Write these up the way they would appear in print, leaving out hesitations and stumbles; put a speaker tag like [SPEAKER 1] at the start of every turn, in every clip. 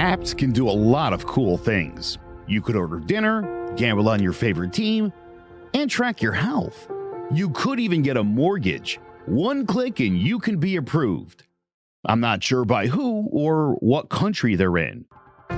[SPEAKER 1] Apps can do a lot of cool things. You could order dinner, gamble on your favorite team, and track your health. You could even get a mortgage. One click and you can be approved. I'm not sure by who or what country they're in.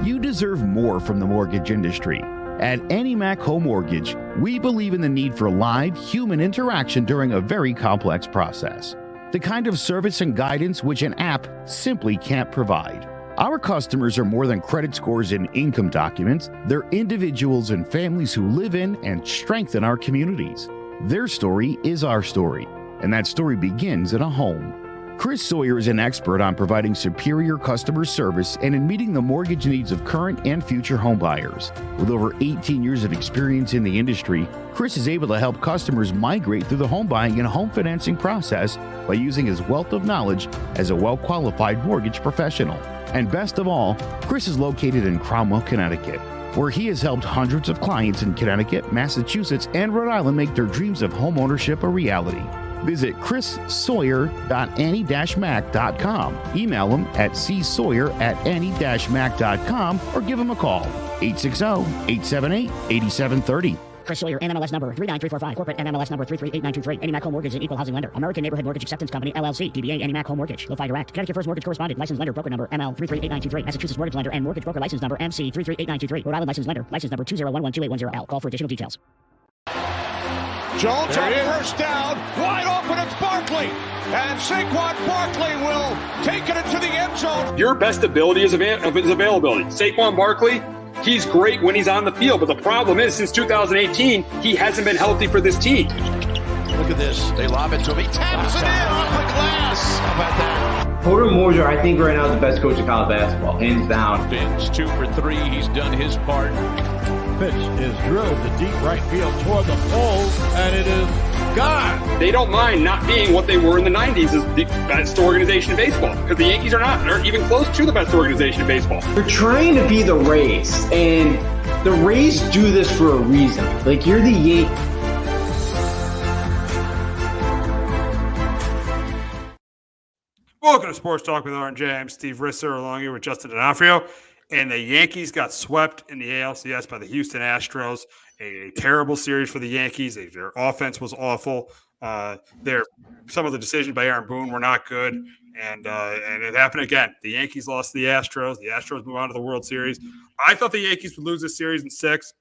[SPEAKER 1] You deserve more from the mortgage industry. At AnyMac Home Mortgage, we believe in the need for live human interaction during a very complex process. The kind of service and guidance which an app simply can't provide. Our customers are more than credit scores and income documents. They're individuals and families who live in and strengthen our communities. Their story is our story, and that story begins in a home. Chris Sawyer is an expert on providing superior customer service and in meeting the mortgage needs of current and future homebuyers. With over 18 years of experience in the industry, Chris is able to help customers migrate through the home buying and home financing process by using his wealth of knowledge as a well-qualified mortgage professional. And best of all, Chris is located in Cromwell, Connecticut, where he has helped hundreds of clients in Connecticut, Massachusetts, and Rhode Island make their dreams of homeownership a reality. Visit chrissawyer.any-mac.com. Email him at csawyer@any-mac.com or give him a call, 860-878-8730.
[SPEAKER 2] Chris Sawyer, NMLS number 39345, corporate NMLS number 338923. AnyMac Home Mortgage is an equal housing lender. American Neighborhood Mortgage Acceptance Company, LLC, DBA AnyMac Home Mortgage. Lo-Fi Direct. Connecticut First Mortgage Correspondent, License Lender, Broker Number ML 338923. Massachusetts Mortgage Lender and Mortgage Broker License Number MC 338923. Rhode Island License Lender, License Number 20112810L. Call for additional details.
[SPEAKER 3] Jones on first down, wide open, it's Barkley. And Saquon Barkley will take it into the end zone.
[SPEAKER 4] Your best ability is his availability. Saquon Barkley, he's great when he's on the field, but the problem is since 2018, he hasn't been healthy for this team.
[SPEAKER 3] Look at this. They lob it to him. He taps it in off the glass. How about that?
[SPEAKER 5] Porter Moser, I think right now is the best coach in college basketball, hands down.
[SPEAKER 3] Fins 2 for 3. He's done his part.
[SPEAKER 6] Pitch is drilled to deep right field toward the pole, and it is gone.
[SPEAKER 4] They don't mind not being what they were in the 90s as the best organization in baseball, because the Yankees are not. They're even close to the best organization in baseball.
[SPEAKER 5] They're trying to be the Rays, and the Rays do this for a reason. Like, you're the Yankees.
[SPEAKER 7] Welcome to Sports Talk with R&J. I'm Steve Risser, along here with Justin D'Onofrio. And the Yankees got swept in the ALCS by the Houston Astros. A terrible series for the Yankees. Their offense was awful. Some of the decisions by Aaron Boone were not good. And it happened again. The Yankees lost to the Astros. The Astros move on to the World Series. I thought the Yankees would lose this series in 6,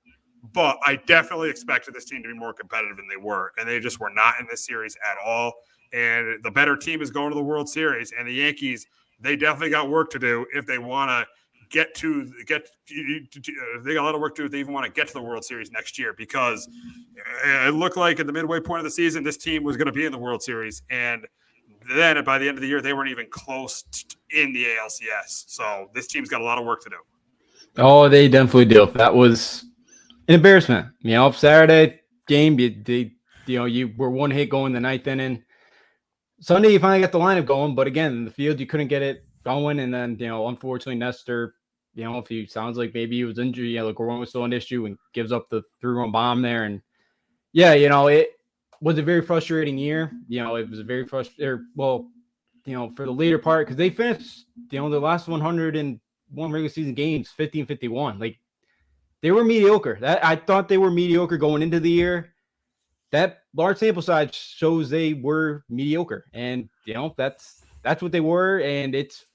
[SPEAKER 7] but I definitely expected this team to be more competitive than they were. And they just were not in this series at all. And the better team is going to the World Series. And the Yankees, they definitely got work to do if they want to they got a lot of work to do if they even want to get to the World Series next year, because it looked like at the midway point of the season, this team was going to be in the World Series. And then by the end of the year, they weren't even close in the ALCS. So this team's got a lot of work to do.
[SPEAKER 8] Oh, they definitely do. That was an embarrassment. Saturday game, you were one hit going the 9th inning. Sunday, you finally got the lineup going, but again, in the field, you couldn't get it going. And then, unfortunately, Nestor, if he sounds like maybe he was injured, the groin was still an issue, and gives up the 3-run bomb there. And it was a very frustrating year. It was a very frustrating, for the later part, because they finished, the last 101 regular season games, 50-51. Like, they were mediocre. I thought they were mediocre going into the year. That large sample size shows they were mediocre, and that's what they were, and it's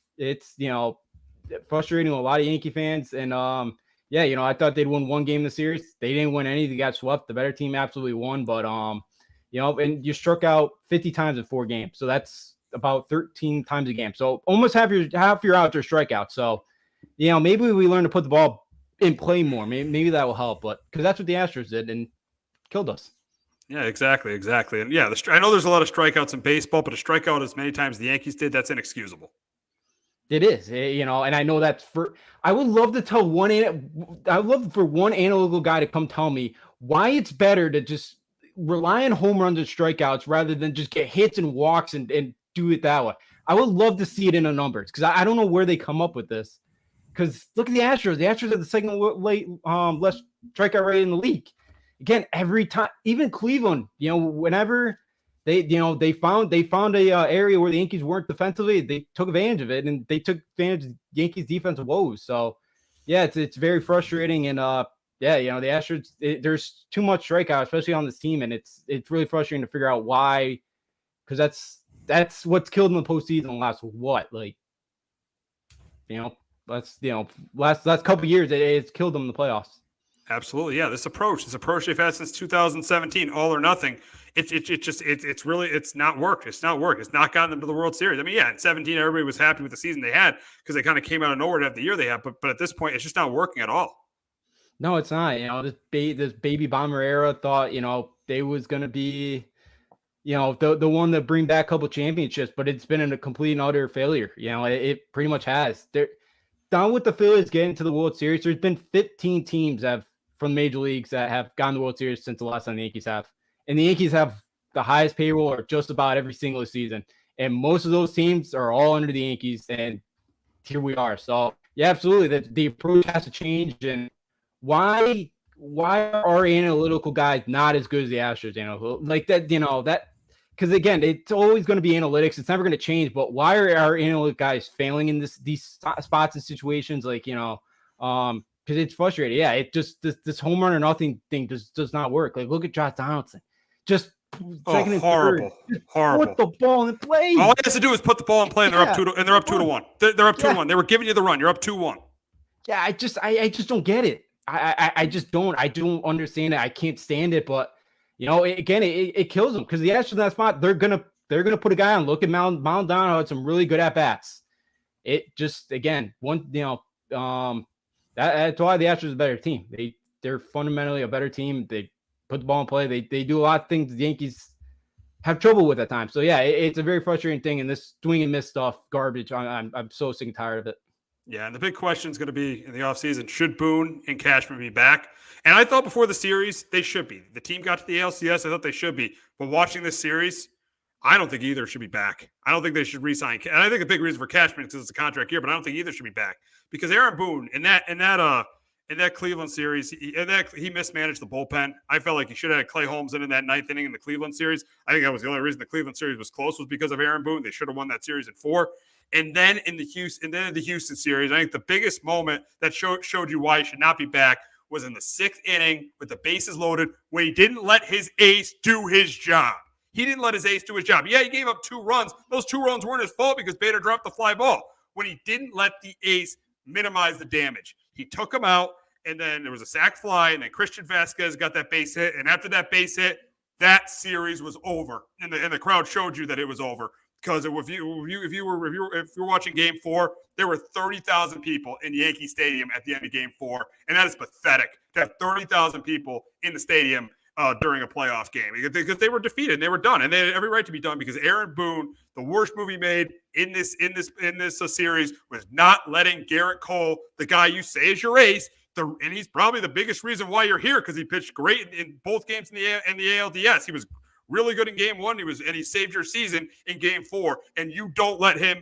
[SPEAKER 8] frustrating to a lot of Yankee fans. And I thought they'd win one game in the series. They didn't win any. They got swept. The better team absolutely won, but and you struck out 50 times in 4 games, so that's about 13 times a game. So almost half your outs are strikeouts. So maybe we learn to put the ball in play more. Maybe that will help, but because that's what the Astros did and killed us.
[SPEAKER 7] Yeah, exactly. And I know there's a lot of strikeouts in baseball, but a strikeout as many times the Yankees did, that's inexcusable.
[SPEAKER 8] It is, and I know that's I would love to tell I would love for one analytical guy to come tell me why it's better to just rely on home runs and strikeouts rather than just get hits and walks and do it that way. I would love to see it in the numbers, because I don't know where they come up with this. Because look at the Astros. The Astros are the second less strikeout rate in the league. Again, every time, even Cleveland, whenever They found a area where the Yankees weren't defensively. They took advantage of it, and they took advantage of Yankees defensive woes. So yeah, it's very frustrating. And the Astros, there's too much strikeout, especially on this team, and it's really frustrating to figure out why, because that's what's killed in the postseason the last last couple of years. It's killed them in the playoffs.
[SPEAKER 7] Absolutely, yeah. This approach they've had since 2017, all or nothing. It's not worked. It's not worked. It's not gotten them to the World Series. I mean, yeah, in 17, everybody was happy with the season they had because they kind of came out of nowhere to have the year they had. But at this point, it's just not working at all.
[SPEAKER 8] No, it's not. This baby bomber era thought they was gonna be the one that bring back a couple championships, but it's been a complete and utter failure. It pretty much has. They're down with the Phillies getting to the World Series. There's been 15 teams from major leagues that have gone to the World Series since the last time the Yankees have. And the Yankees have the highest payroll or just about every single season. And most of those teams are all under the Yankees. And here we are. So, yeah, absolutely. The approach has to change. And why are analytical guys not as good as the Astros? Like that, because again, it's always going to be analytics. It's never going to change. But why are our analytic guys failing in these spots and situations? Because it's frustrating. Yeah, it just this home run or nothing thing does not work. Like, look at Josh Donaldson. Just second and
[SPEAKER 7] horrible.
[SPEAKER 8] Put the ball in play.
[SPEAKER 7] All he has to do is put the ball in play, and they're up 2-1. They're up 2-1. They were giving you the run. You're up 2-1.
[SPEAKER 8] Yeah, I just don't get it. I just don't. I don't understand it. I can't stand it. But it kills them because the Astros in that spot, they're gonna put a guy on. Look at Maldonado had some really good at bats. It just that's why the Astros are a better team. They're fundamentally a better team. They put the ball in play. They do a lot of things the Yankees have trouble with at times. So yeah, it's a very frustrating thing. And this swing and miss stuff, garbage. I'm so sick and tired of it.
[SPEAKER 7] Yeah, and the big question is going to be in the offseason, should Boone and Cashman be back? And I thought before the series, they should be. The team got to the ALCS, I thought they should be. But watching this series, I don't think either should be back. I don't think they should re-sign. And I think the big reason for Cashman is because it's a contract year, but I don't think either should be back. Because Aaron Boone, in that Cleveland series, he mismanaged the bullpen. I felt like he should have had Clay Holmes in that ninth inning in the Cleveland series. I think that was the only reason the Cleveland series was close was because of Aaron Boone. They should have won that series in 4. And then in the Houston series, I think the biggest moment that showed you why he should not be back was in the 6th inning with the bases loaded when he didn't let his ace do his job. He didn't let his ace do his job. Yeah, he gave up 2 runs. Those 2 runs weren't his fault because Bader dropped the fly ball. When he didn't let the ace minimize the damage, he took him out, and then there was a sac fly, and then Christian Vasquez got that base hit, and after that base hit, that series was over, and the crowd showed you that it was over. Because if you were watching Game 4, there were 30,000 people in Yankee Stadium at the end of Game 4, and that is pathetic to have 30,000 people in the stadium during a playoff game because they were defeated and they were done, and they had every right to be done because Aaron Boone, the worst movie made in this series, was not letting Garrett Cole, the guy you say is your ace, and he's probably the biggest reason why you're here because he pitched great in both games in the ALDS. He was really good in Game 1. He saved your season in Game 4, and you don't let him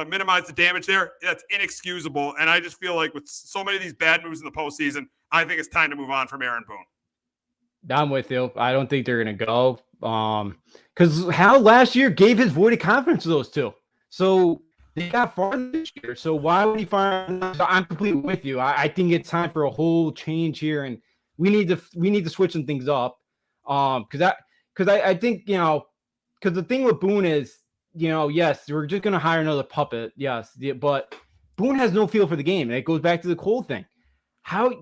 [SPEAKER 7] minimize the damage there. That's inexcusable. And I just feel like with so many of these bad moves in the postseason, I think it's time to move on from Aaron Boone.
[SPEAKER 8] I'm with you. I don't think they're going to go. Because Hal last year gave his vote of confidence to those two. So they got far this year. So why would he fire? So I'm completely with you. I think it's time for a whole change here, and we need to switch some things up. Because I think because the thing with Boone is yes, we're just gonna hire another puppet, yes, but Boone has no feel for the game, and it goes back to the Cole thing.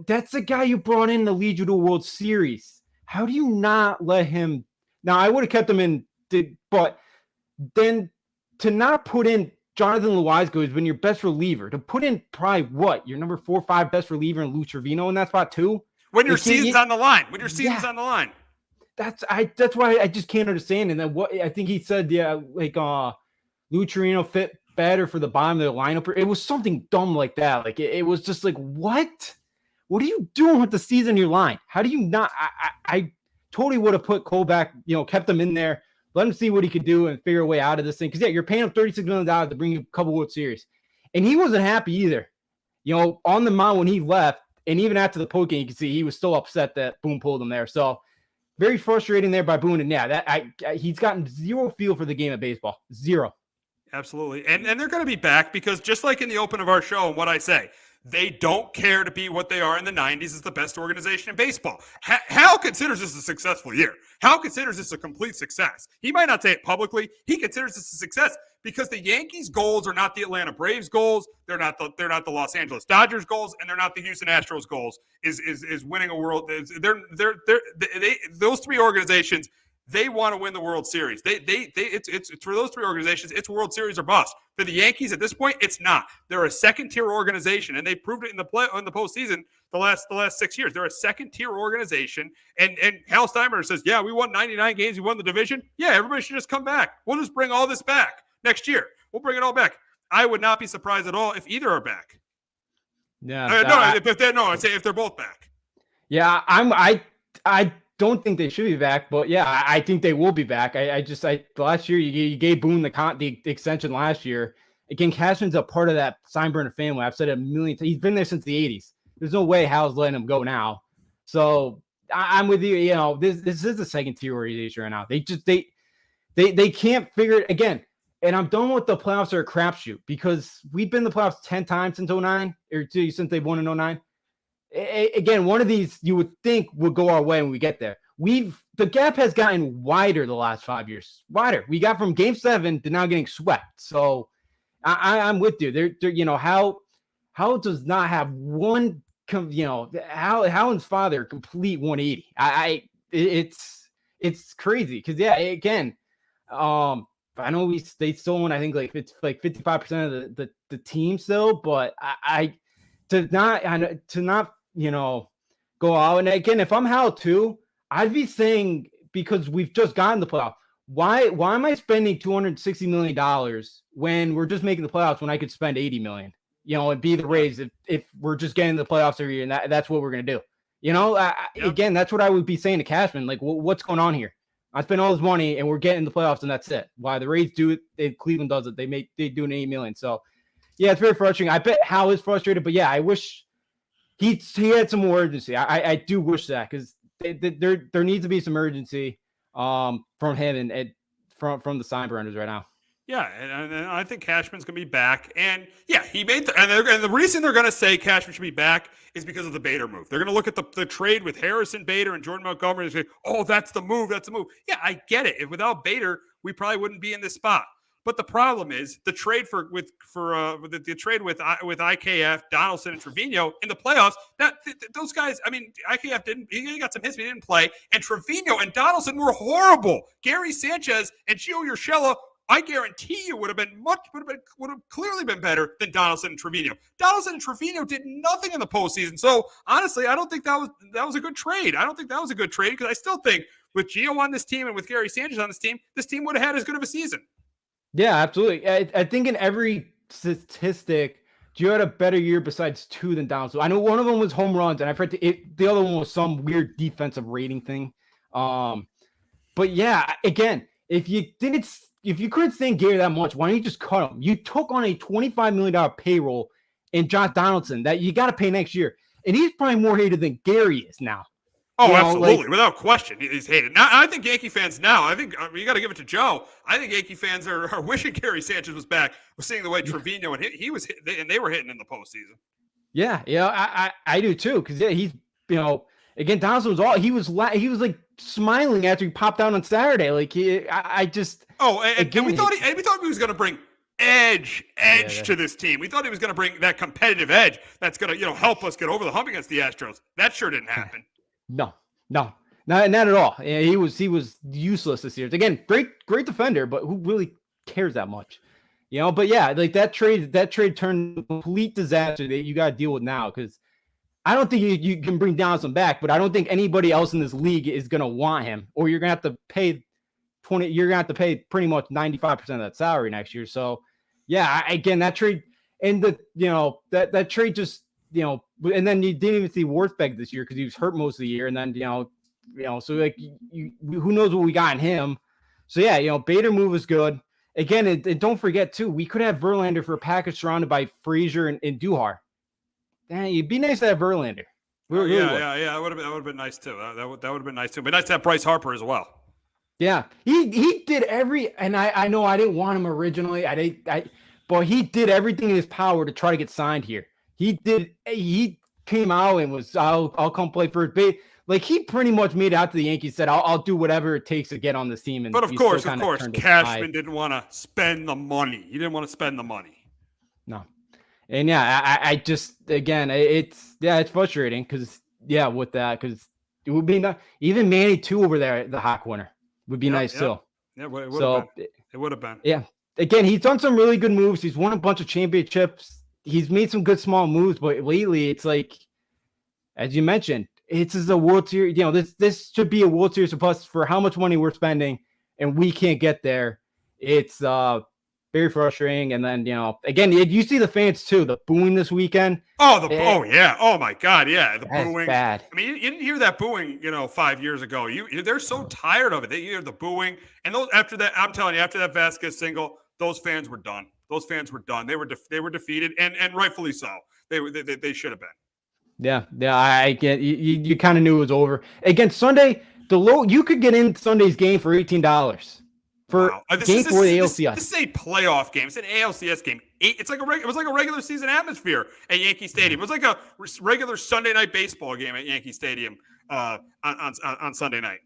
[SPEAKER 8] That's the guy you brought in to lead you to a World Series. How do you not let him? Now I would have kept him in, but then to not put in Jonathan Loaiza, who's been your best reliever, to put in probably your number 4 or 5 best reliever in Lou Trevino in that spot too.
[SPEAKER 7] When your season's on the line. When your season's on the line.
[SPEAKER 8] That's why I just can't understand. And then what I think he said, Lou Trevino fit better for the bottom of the lineup. It was something dumb like that. Like it was just like, what are you doing with the season in your line? How do you not? I totally would have put Cole back, kept him in there, let him see what he could do and figure a way out of this thing. Because you're paying him $36 million to bring you a couple World Series, and he wasn't happy either. On the mound when he left, and even after the post game, you can see he was still upset that Boone pulled him there. So very frustrating there by Boone. And yeah, he's gotten zero feel for the game of baseball. Zero.
[SPEAKER 7] Absolutely. And they're going to be back because just like in the open of our show and what I say, they don't care to be what they are in the 90s as the best organization in baseball. Hal considers this a successful year. Hal considers this a complete success. He might not say it publicly. He considers this a success because the Yankees' goals are not the Atlanta Braves' goals. They're not the Los Angeles Dodgers' goals, and they're not the Houston Astros' goals. Is winning a world. Those three organizations. They want to win the World Series. It's for those three organizations. It's World Series or bust. For the Yankees at this point, it's not. They're a second-tier organization, and they proved it in the postseason the last 6 years. They're a second-tier organization, and Hal Steinbrenner says, "Yeah, we won 99 games. We won the division. Yeah, everybody should just come back. We'll just bring all this back next year. We'll bring it all back." I would not be surprised at all if either are back.
[SPEAKER 8] Yeah,
[SPEAKER 7] if they're both back.
[SPEAKER 8] Yeah, I don't think they should be back, but yeah, I think they will be back. Last year you gave Boone the extension last year. Again, Cashman's a part of that Steinbrenner family. I've said it a million times. He's been there since the 80s. There's no way Hal's letting him go now. So I'm with you. You know, this is a second tier organization right now. They can't figure it again. And I'm done with the playoffs are a crapshoot because we've been in the playoffs 10 times since 09 or since they've won in 09. Again, one of these you would think would go our way when we get there. The gap has gotten wider the last 5 years. Wider. We got from Game 7 to now getting swept. So I'm with you. They're how does not have one. How and his father complete 180. It's crazy because again, I know they still won. I think it's like 55% of the team still, but to not go out. And again, if I'm Hal too, I'd be saying, because we've just gotten the playoff, why am I spending $260 million when we're just making the playoffs when I could spend $80 million, and be the Rays if we're just getting the playoffs every year, and that's what we're going to do. Again, that's what I would be saying to Cashman. Like, what's going on here? I spend all this money and we're getting the playoffs and that's it. Why the Rays do it, if Cleveland does it, they do an $80 million. So yeah, it's very frustrating. I bet Hal is frustrated, but yeah, I wish he had some more urgency. I do wish that because there needs to be some urgency from him and from the Steinbrenners right now.
[SPEAKER 7] Yeah, and I think Cashman's going to be back. And yeah, he made and the reason they're going to say Cashman should be back is because of the Bader move. They're going to look at the trade with Harrison Bader and Jordan Montgomery and say, "Oh, that's the move. That's the move." Yeah, I get it. If without Bader, we probably wouldn't be in this spot. But the problem is the trade with IKF, Donaldson, and Trevino in the playoffs. Those guys, I mean, IKF he got some hits, but he didn't play. And Trevino and Donaldson were horrible. Gary Sanchez and Gio Urshela, I guarantee you would have clearly been better than Donaldson and Trevino. Donaldson and Trevino did nothing in the postseason. So honestly, I don't think that was a good trade. I don't think that was a good trade because I still think with Gio on this team and with Gary Sanchez on this team would have had as good of a season.
[SPEAKER 8] Yeah, absolutely. I think in every statistic, Gio had a better year besides two than Donaldson. I know one of them was home runs, and I've heard the other one was some weird defensive rating thing. But yeah, again, if you couldn't stand Gary that much, why don't you just cut him? You took on a $25 million payroll in Josh Donaldson that you got to pay next year. And he's probably more hated than Gary is now.
[SPEAKER 7] Oh, absolutely. Without question. He's hated. Now, I think Yankee fans now, you got to give it to Joe. I think Yankee fans are wishing Gary Sanchez was back. We're seeing the way Trevino and he was and they were hitting in the postseason.
[SPEAKER 8] Yeah. I do too. Cause he's, again, Donaldson he was like smiling after he popped out on Saturday. Like and we thought he was going to bring edge to this team. We thought he was going to bring that competitive edge that's going to, help us get over the hump against the Astros. That sure didn't happen. No, not at all. He was useless this year. Again, great defender, but who really cares that much? But yeah, like that trade turned a complete disaster that you got to deal with now because I don't think you can bring Donaldson back, but I don't think anybody else in this league is going to want him, or you're going to have to pay pretty much 95% of that salary next year. So yeah, again, that trade and that trade just, and then you didn't even see Worthbeg this year because he was hurt most of the year. And then, so like who knows what we got in him. So yeah, Bader move is good. Again, and don't forget too, we could have Verlander for a package surrounded by Frazier and Duhar. It'd be nice to have Verlander. Really would.
[SPEAKER 7] Yeah. That would have been nice too. That would have been nice too. But nice to have Bryce Harper as well.
[SPEAKER 8] Yeah, he did and I know I didn't want him originally. But he did everything in his power to try to get signed here. He came out and was, I'll come play first base. Like, he pretty much made it out to the Yankees, said, I'll do whatever it takes to get on this team.
[SPEAKER 7] But of course, Cashman didn't want to spend the money. He didn't want to spend the money.
[SPEAKER 8] No. And yeah, I just, again, it's frustrating because it would be not, even Manny too over there, the Hawk winner would be nice too.
[SPEAKER 7] Yeah, it would have been.
[SPEAKER 8] Yeah. Again, he's done some really good moves. He's won a bunch of championships. He's made some good small moves, but lately it's like, as you mentioned, it's a World Series. You know, this should be a World Series plus for how much money we're spending, and we can't get there. It's very frustrating. And then, you know, again, you see the fans too, the booing this weekend.
[SPEAKER 7] Oh yeah. Oh my God. Yeah. The booing.
[SPEAKER 8] Bad.
[SPEAKER 7] I mean, you didn't hear that booing, 5 years ago. They're so tired of it. They hear the booing, and after that, I'm telling you, after that Vasquez single, those fans were done. Those fans were done. They were defeated, and rightfully so. They should have been.
[SPEAKER 8] Yeah. I get you kind of knew it was over. Again, Sunday, you could get in Sunday's game for $18 for game for the ALCS.
[SPEAKER 7] This is a playoff game. It's an ALCS game. It was like a regular season atmosphere at Yankee Stadium. It was like a regular Sunday night baseball game at Yankee Stadium on Sunday night.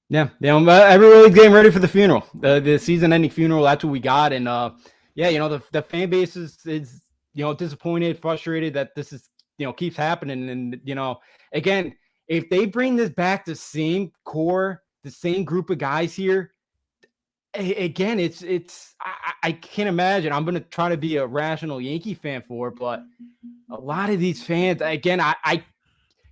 [SPEAKER 8] Yeah. Everybody's getting ready for the funeral, the season-ending funeral. That's what we got, and the fan base is disappointed, frustrated that this is keeps happening, and again, if they bring this back, the same core, the same group of guys here. Again, I can't imagine. I'm going to try to be a rational Yankee fan for it, but a lot of these fans, again, I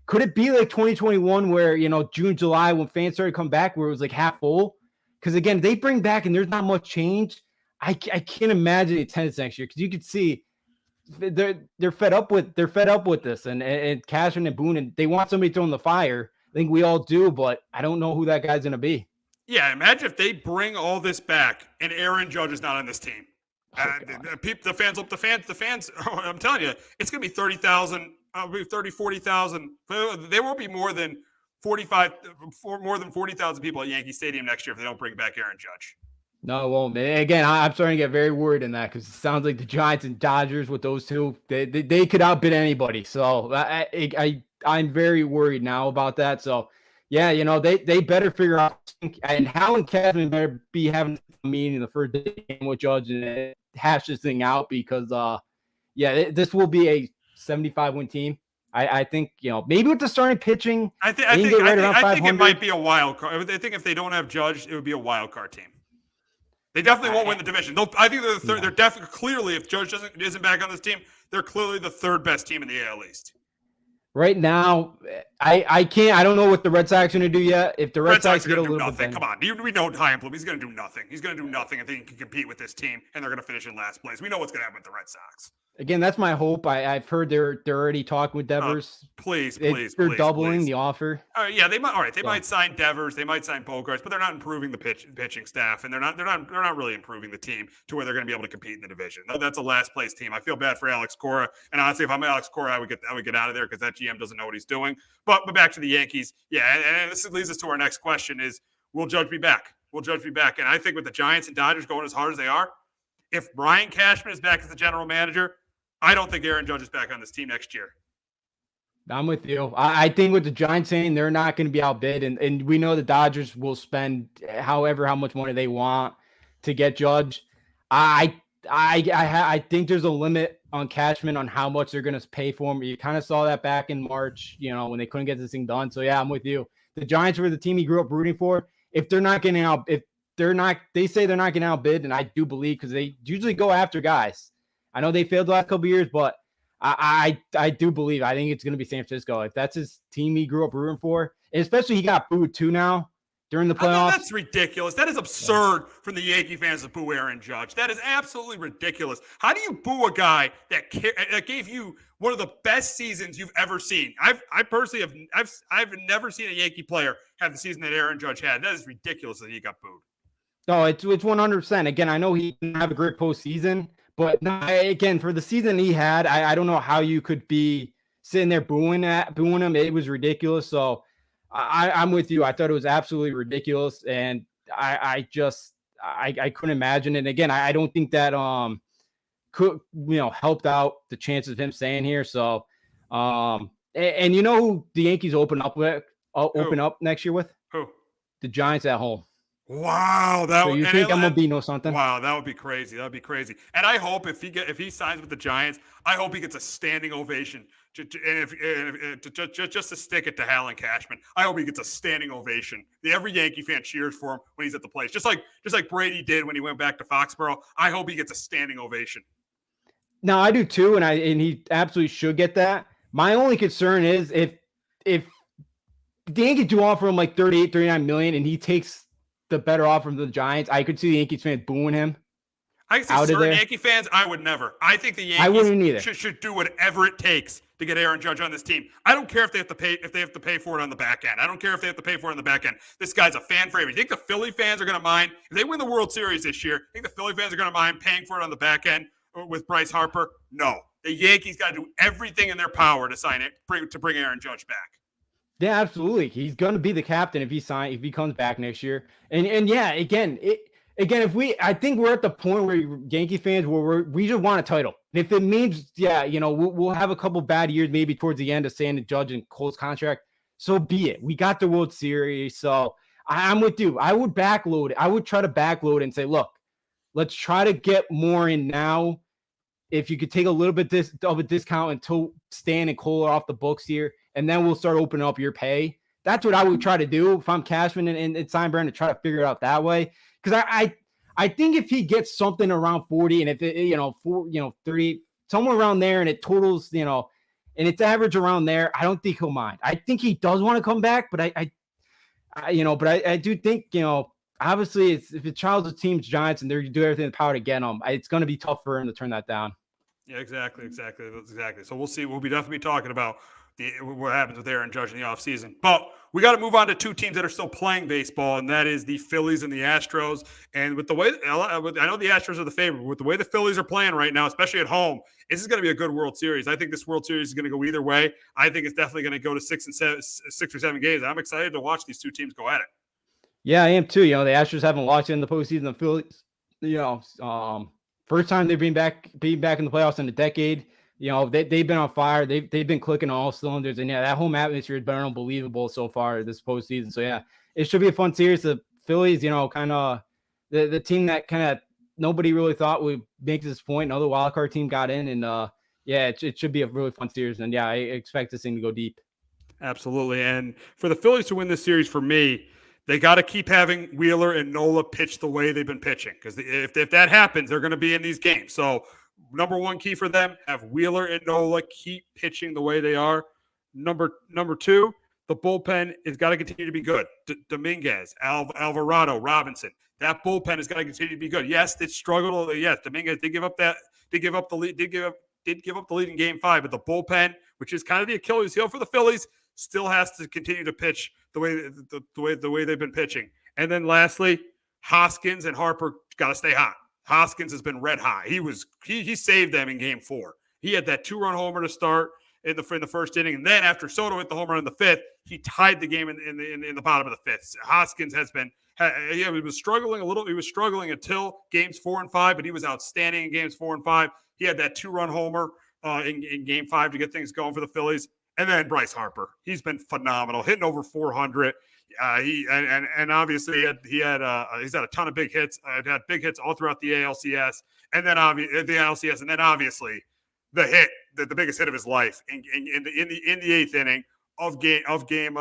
[SPEAKER 8] could it be like 2021 where, June, July, when fans started to come back where it was like half full? Because again, they bring back and there's not much change. I can't imagine the attendance next year because you could see they're fed up with this and Cashman and Boone, and they want somebody throwing the fire. I think we all do, but I don't know who that guy's going to be.
[SPEAKER 7] Yeah, imagine if they bring all this back and Aaron Judge is not on this team. The fans. I'm telling you, it's going to be 30,000, 40,000. There won't be more than 40,000 people at Yankee Stadium next year if they don't bring back Aaron Judge.
[SPEAKER 8] No, it won't. Again, I'm starting to get very worried in that because it sounds like the Giants and Dodgers with those two, they could outbid anybody. So I'm very worried now about that. So. Yeah, they better figure out, and Hal and Cashman better be having a meeting the first day with Judge and hash this thing out because, this will be a 75-win team. I think, maybe with the starting pitching,
[SPEAKER 7] I think it might be a wild card. I think if they don't have Judge, it would be a wild card team. They definitely won't win the division. I think they're the third. They're definitely clearly, if Judge isn't back on this team, they're clearly the third best team in the AL East.
[SPEAKER 8] Right now, I can't. I don't know what the Red Sox are going to do yet. If the Red Sox get a little
[SPEAKER 7] nothing, come on. We know Ty and Bloom. He's going to do nothing. He's going to do nothing and think he can compete with this team, and they're going to finish in last place. We know what's going to happen with the Red Sox.
[SPEAKER 8] Again, that's my hope. I've heard they're already talking with Devers.
[SPEAKER 7] Please,
[SPEAKER 8] they're doubling the offer.
[SPEAKER 7] Yeah, they might. All right, they might sign Devers. They might sign Bogarts, but they're not improving the pitching staff, and they're not really improving the team to where they're going to be able to compete in the division. That's a last place team. I feel bad for Alex Cora, and honestly, if I'm Alex Cora, I would get out of there because that GM doesn't know what he's doing. But back to the Yankees, and this leads us to our next question: is will Judge be back? Will Judge be back? And I think with the Giants and Dodgers going as hard as they are, if Brian Cashman is back as the general manager, I don't think Aaron Judge is back on this team next year.
[SPEAKER 8] I'm with you. I think with the Giants saying they're not going to be outbid, and we know the Dodgers will spend how much money they want to get Judge. I think there's a limit on Cashman on how much they're going to pay for him. You kind of saw that back in March, when they couldn't get this thing done. So yeah, I'm with you. The Giants were the team he grew up rooting for. If they're not getting out, they say they're not getting outbid, and I do believe because they usually go after guys. I know they failed the last couple of years, but I do believe. I think it's going to be San Francisco. If that's his team he grew up rooting for, and especially he got booed too now during the playoffs.
[SPEAKER 7] That's ridiculous. That is absurd from the Yankee fans to boo Aaron Judge. That is absolutely ridiculous. How do you boo a guy that gave you one of the best seasons you've ever seen? I personally I've never seen a Yankee player have the season that Aaron Judge had. That is ridiculous that he got booed.
[SPEAKER 8] No, it's 100%. Again, I know he didn't have a great postseason. But no, again, for the season he had, I don't know how you could be sitting there booing him. It was ridiculous. So I'm with you. I thought it was absolutely ridiculous, and I couldn't imagine it. And again, I don't think that could helped out the chances of him staying here. So and you know who the Yankees open up next year with?
[SPEAKER 7] Who?
[SPEAKER 8] The Giants at home.
[SPEAKER 7] Wow,
[SPEAKER 8] so you think MLB knows something?
[SPEAKER 7] Wow, that would be crazy. That would be crazy. And I hope if he signs with the Giants, I hope he gets a standing ovation. Just to stick it to Hal and Cashman, I hope he gets a standing ovation. Every Yankee fan cheers for him when he's at the place, just like Brady did when he went back to Foxborough. I hope he gets a standing ovation.
[SPEAKER 8] No, I do too, and he absolutely should get that. My only concern is if the Yankees do offer him like 38, 39 million, and he takes the better offer from the Giants, I could see the Yankees fans booing him.
[SPEAKER 7] I can see certain Yankee fans. I would never. I think the Yankees should do whatever it takes to get Aaron Judge on this team. I don't care if they have to pay for it on the back end. I don't care if they have to pay for it on the back end. This guy's a fan favorite. You think the Philly fans are going to mind if they win the World Series this year? You think the Philly fans are going to mind paying for it on the back end with Bryce Harper? No. The Yankees got to do everything in their power to bring Aaron Judge back.
[SPEAKER 8] Yeah, absolutely. He's going to be the captain if he comes back next year. And yeah, again, I think we're at the point where Yankee fans we just want a title. And if it means, we'll have a couple bad years maybe towards the end of saying the Judge and Cole's contract, so be it. We got the World Series, so I'm with you. I would backload it. I would try to backload it and say, look, let's try to get more in now. If you could take a little bit of a discount until Stan and Cole are off the books here, and then we'll start opening up your pay. That's what I would try to do if I'm Cashman and Steinbrenner, to try to figure it out that way. Because I think if he gets something around 40, and if it, 30, somewhere around there, and it totals, and it's average around there, I don't think he'll mind. I think he does want to come back, but I do think, obviously if it's Charles' team's Giants and they're doing everything in the power to get him, it's going to be tough for him to turn that down.
[SPEAKER 7] Yeah, exactly. So we'll see. We'll be definitely talking about what happens with Aaron Judge in the offseason. But we got to move on to two teams that are still playing baseball, and that is the Phillies and the Astros. And with the way I know the Astros are the favorite, with the way the Phillies are playing right now, especially at home, this is going to be a good World Series. I think this World Series is going to go either way. I think it's definitely going to go to 6 or 7 games. I'm excited to watch these two teams go at it.
[SPEAKER 8] Yeah, I am too. The Astros haven't lost in the postseason. The Phillies, first time they've been back in the playoffs in a decade. They've been on fire. They've been clicking on all cylinders, and that home atmosphere has been unbelievable so far this postseason. So yeah, it should be a fun series. The Phillies, kind of the team that kind of nobody really thought would make this point. Another wild card team got in, and it should be a really fun series. And yeah, I expect this thing to go deep.
[SPEAKER 7] Absolutely. And for the Phillies to win this series, for me, they got to keep having Wheeler and Nola pitch the way they've been pitching, because if that happens, they're going to be in these games. So number one key for them, have Wheeler and Nola keep pitching the way they are. Number two, the bullpen has got to continue to be good. Dominguez, Alvarado, Robinson, that bullpen has got to continue to be good. Yes, it struggled. Yes, Dominguez did give up the lead in Game 5, but the bullpen, which is kind of the Achilles heel for the Phillies, still has to continue to pitch the way they've been pitching. And then lastly, Hoskins and Harper got to stay hot. Hoskins has been red hot. He saved them in Game 4. He had that 2-run homer to start in the first inning, and then after Soto hit the home run in the 5th, he tied the game in the bottom of the 5th. Hoskins he was struggling a little. He was struggling until Games 4 and 5, but he was outstanding in Games 4 and 5. He had that 2-run homer in Game 5 to get things going for the Phillies. And then Bryce Harper, he's been phenomenal, hitting over 400. Obviously he's had a ton of big hits. Had big hits all throughout the ALCS, and then obviously the biggest hit of his life in the 8th inning of Game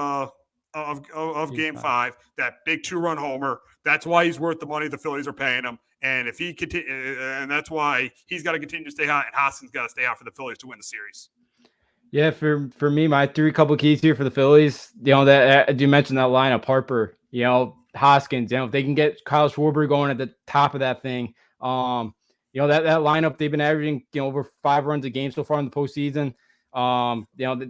[SPEAKER 7] 5. That big 2-run homer. That's why he's worth the money the Phillies are paying him. And if he and that's why he's got to continue to stay hot, and Hoskins got to stay hot for the Phillies to win the series.
[SPEAKER 8] Yeah, for me, my 3 couple keys here for the Phillies, that you mentioned that lineup, Harper, Hoskins, if they can get Kyle Schwarber going at the top of that thing, that lineup, they've been averaging, over 5 runs a game so far in the postseason.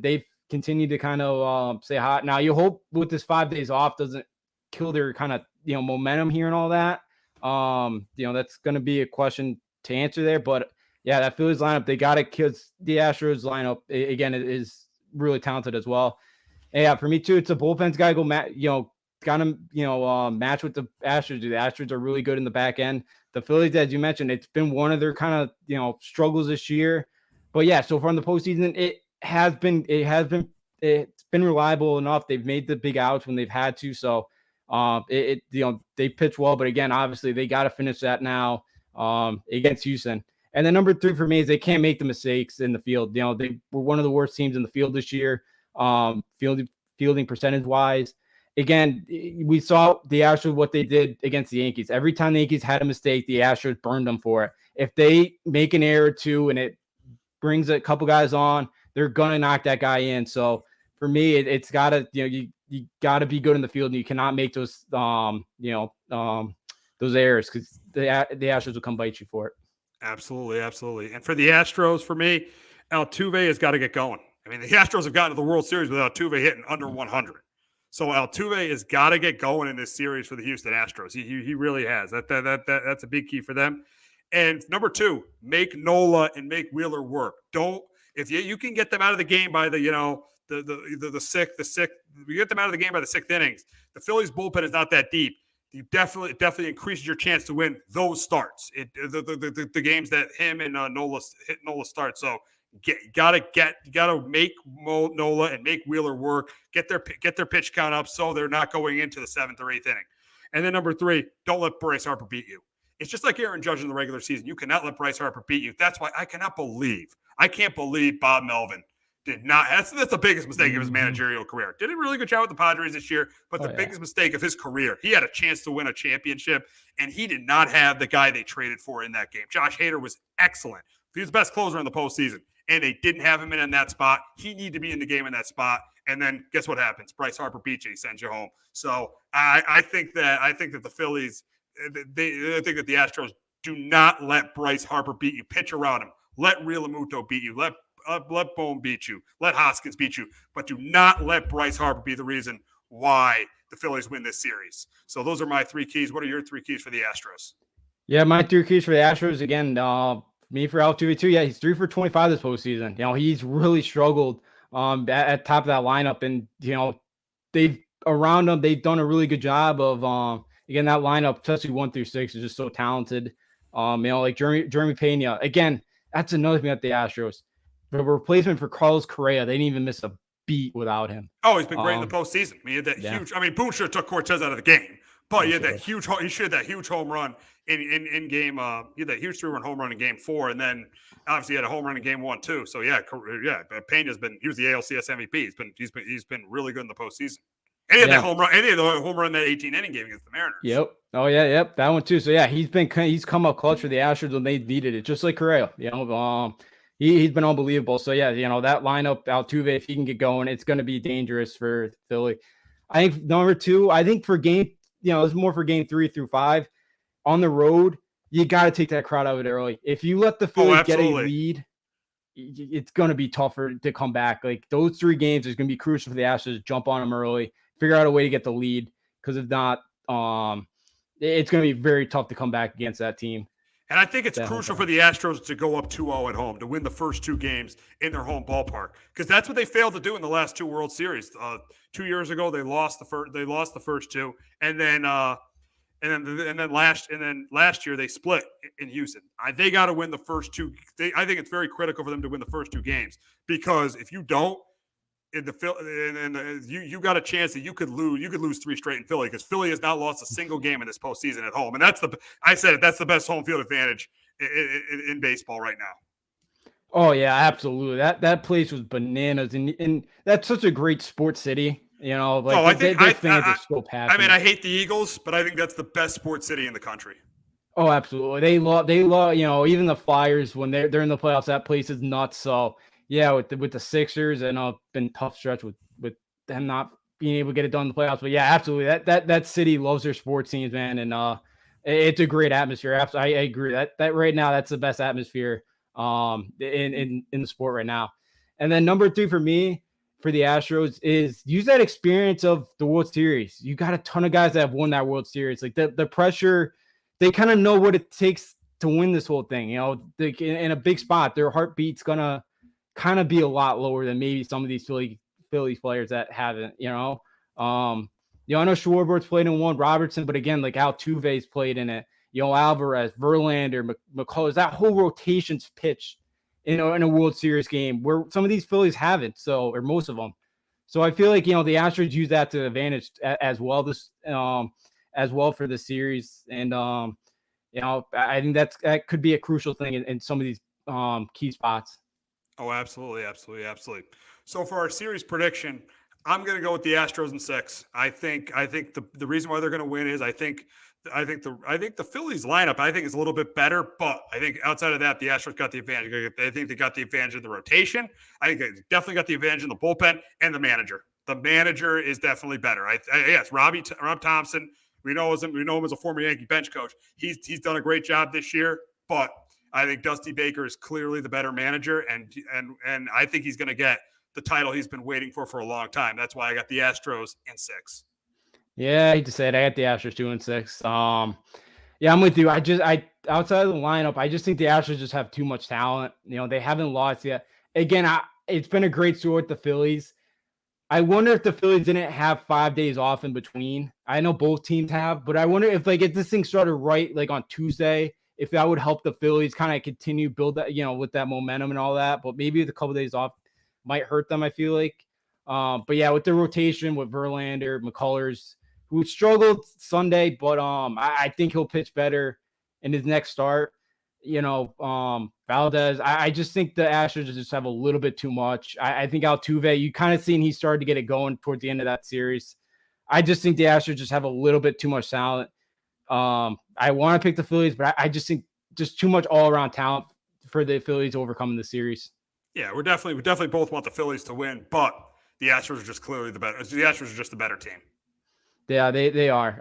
[SPEAKER 8] They've continued to kind of stay hot. Now you hope with this 5 days off doesn't kill their kind of, momentum here and all that. That's going to be a question to answer there, but yeah, that Phillies lineup, they got it, because the Astros lineup, again, it is really talented as well. And yeah, for me too, it's a bullpen's got to go, match with the Astros. The Astros are really good in the back end. The Phillies, as you mentioned, it's been one of their kind of, struggles this year. But yeah, so far in the postseason, it's been reliable enough. They've made the big outs when they've had to. So they pitch well, but again, obviously they got to finish that now against Houston. And then number 3 for me is they can't make the mistakes in the field. They were one of the worst teams in the field this year, fielding percentage wise. Again, we saw the Astros, what they did against the Yankees. Every time the Yankees had a mistake, the Astros burned them for it. If they make an error or two and it brings a couple guys on, they're going to knock that guy in. So for me, it's got to, you got to be good in the field, and you cannot make those, those errors, because the Astros will come bite you for it.
[SPEAKER 7] Absolutely, absolutely. And for the Astros, for me, Altuve has got to get going. I mean, the Astros have gotten to the World Series without Altuve hitting under 100. So Altuve has got to get going in this series for the Houston Astros. He really has. That's a big key for them. And number 2, make Nola and make Wheeler work. If you can get them out of the game by the sixth, you get them out of the game by the 6th innings. The Phillies bullpen is not that deep. You definitely increases your chance to win those starts. The games that him and Nola start. So you gotta make Nola and make Wheeler work. Get their pitch count up so they're not going into the 7th or 8th inning. And then number 3, don't let Bryce Harper beat you. It's just like Aaron Judge in the regular season. You cannot let Bryce Harper beat you. That's why I can't believe Bob Melvin did not. That's the biggest mistake of his managerial career. Did a really good job with the Padres this year, but the biggest mistake of his career. He had a chance to win a championship, and he did not have the guy they traded for in that game. Josh Hader was excellent. He was the best closer in the postseason, and they didn't have him in that spot. He needed to be in the game in that spot. And then guess what happens? Bryce Harper beats you. He sends you home. So I think that the Phillies, I think that the Astros do not let Bryce Harper beat you. Pitch around him. Let Realmuto beat you. Let Boone beat you. Let Hoskins beat you. But do not let Bryce Harper be the reason why the Phillies win this series. So those are my 3 keys. What are your 3 keys for the Astros?
[SPEAKER 8] Yeah, my 3 keys for the Astros, again, me for Altuve too. Yeah, he's 3 for 25 this postseason. He's really struggled at top of that lineup. And, they've done a really good job of, again, that lineup, especially 1 through 6, is just so talented. Like Jeremy Pena. Again, that's another thing at the Astros. The replacement for Carlos Correa, they didn't even miss a beat without him.
[SPEAKER 7] Oh, he's been great in the postseason. He had that huge. I mean, Boone should have took Cortez out of the game, but he had that huge. He should have that huge home run in game. He had that huge 3-run home run in game 4, and then obviously he had a home run in game 1 too. So yeah. Pena's been. He was the ALCS MVP. He's been really good in the postseason. And he had that home run. And he had the home run in that 18-inning game against the Mariners.
[SPEAKER 8] Yep. Oh yeah. Yep. That one too. So yeah, he's come up clutch for the Astros when they needed it, just like Correa. He's been unbelievable. So yeah, that lineup, Altuve, if he can get going, it's going to be dangerous for Philly. I think number 2, I think for game, it's more for game 3 through 5 on the road. You got to take that crowd out of it early. If you let the Phillies get a lead, it's going to be tougher to come back. Like those 3 games is going to be crucial for the Astros to jump on them early, figure out a way to get the lead. Because if not, it's going to be very tough to come back against that team.
[SPEAKER 7] And I think it's crucial for the Astros to go up 2-0 at home, to win the first 2 games in their home ballpark, because that's what they failed to do in the last 2 World Series. 2 years ago, they lost the first 2, and then last year they split in Houston. They got to win the first 2. I think it's very critical for them to win the first 2 games, because if you don't, you got a chance that you could lose 3 straight in Philly, because Philly has not lost a single game in this postseason at home, and that's the best home field advantage in baseball right now.
[SPEAKER 8] Oh yeah, absolutely. That place was bananas, and that's such a great sports city.
[SPEAKER 7] I hate the Eagles, but I think that's the best sports city in the country.
[SPEAKER 8] Oh, absolutely. They love. Even the Flyers, when they're in the playoffs, that place is nuts. So. Yeah, with the Sixers, and been tough stretch with them not being able to get it done in the playoffs. But yeah, absolutely, that city loves their sports teams, man, and it's a great atmosphere. I agree that right now that's the best atmosphere in the sport right now. And then number 3 for me for the Astros is use that experience of the World Series. You got a ton of guys that have won that World Series. Like the pressure, they kind of know what it takes to win this whole thing. In a big spot, their heartbeat's gonna kind of be a lot lower than maybe some of these Phillies players that haven't, I know Schwarber's played in one, Robertson, but again, like Altuve's played in it, Alvarez, Verlander, McCullers, that whole rotation's pitched in a World Series game where some of these Phillies haven't, or most of them. So I feel like, the Astros use that to advantage as well for the series. And, I think that could be a crucial thing in some of these key spots.
[SPEAKER 7] Oh, absolutely. So for our series prediction, I'm going to go with the Astros in 6. I think the reason why they're going to win is I think the Phillies lineup is a little bit better, but I think outside of that, the Astros got the advantage. I think they got the advantage in the rotation. I think they definitely got the advantage in the bullpen and the manager. The manager is definitely better. Yes, Rob Thompson. We know him as a former Yankee bench coach. He's done a great job this year, but I think Dusty Baker is clearly the better manager, and I think he's going to get the title he's been waiting for a long time. That's why I got the Astros in 6.
[SPEAKER 8] Yeah, I hate to say it. I got the Astros 2 and 6. Yeah, I'm with you. I outside of the lineup, I just think the Astros just have too much talent. They haven't lost yet. Again, it's been a great story with the Phillies. I wonder if the Phillies didn't have 5 days off in between. I know both teams have, but I wonder if this thing started right on Tuesday, if that would help the Phillies kind of continue build that, with that momentum and all that. But maybe the couple of days off might hurt them, I feel like. But yeah, with the rotation with Verlander, McCullers, who struggled Sunday, but I think he'll pitch better in his next start. Valdez, I just think the Astros just have a little bit too much. I think Altuve, you kind of seen he started to get it going towards the end of that series. I just think the Astros just have a little bit too much talent. I want to pick the Phillies, but I just think just too much all-around talent for the Phillies overcoming the series.
[SPEAKER 7] Yeah, we definitely both want the Phillies to win, but the Astros are just clearly the better. The Astros are just the better team.
[SPEAKER 8] Yeah, they are.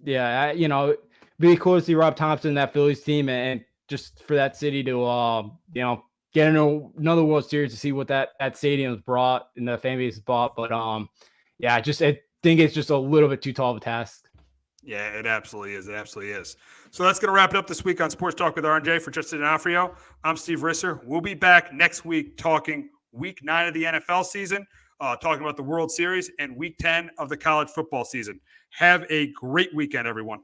[SPEAKER 8] Be cool to see Rob Thompson, that Phillies team, and just for that city to, get into another World Series to see what that stadium's brought and the fan base has brought. But, I think it's just a little bit too tall of a task.
[SPEAKER 7] Yeah, it absolutely is. So that's going to wrap it up this week on Sports Talk with RJ. For Justin D'Onofrio, I'm Steve Risser. We'll be back next week talking Week 9 of the NFL season, talking about the World Series, and Week 10 of the college football season. Have a great weekend, everyone.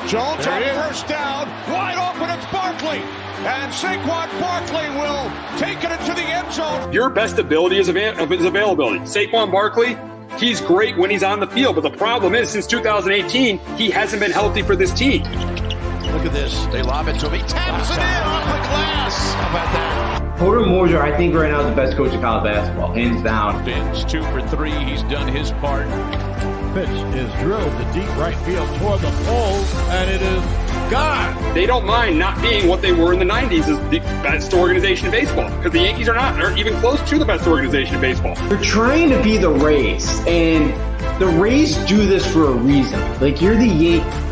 [SPEAKER 3] Jones on first down, wide open, it's Barkley. And Saquon Barkley will take it into the end zone.
[SPEAKER 4] Your best ability is availability. Saquon Barkley, he's great when he's on the field, but the problem is since 2018, he hasn't been healthy for this team.
[SPEAKER 3] Look at this. They lob it to him. He taps it in off the glass. How about that?
[SPEAKER 5] Porter Moser, I think right now is the best coach of college basketball, hands down.
[SPEAKER 6] Fins 2 for 3. He's done his part. Pitch is drilled to deep right field toward the pole, and it is gone.
[SPEAKER 4] They don't mind not being what they were in the 90s as the best organization in baseball, because the Yankees are even close to the best organization in baseball.
[SPEAKER 5] You're trying to be the Rays, and the Rays do this for a reason. You're the Yankees.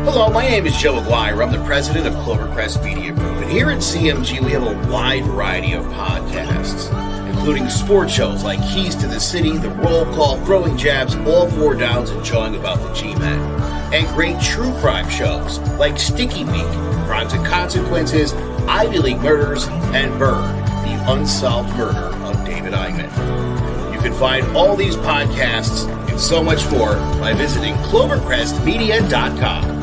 [SPEAKER 9] Hello, my name is Joe Aguirre. I'm the president of Clovercrest Media Group. And here at CMG, we have a wide variety of podcasts, including sports shows like Keys to the City, The Roll Call, Throwing Jabs, All Four Downs, and Jawing About the G-Men. And great true crime shows like Sticky Week, Crimes and Consequences, Ivy League Murders, and Bird, the unsolved murder of David Eichmann. You can find all these podcasts and so much more by visiting clovercrestmedia.com.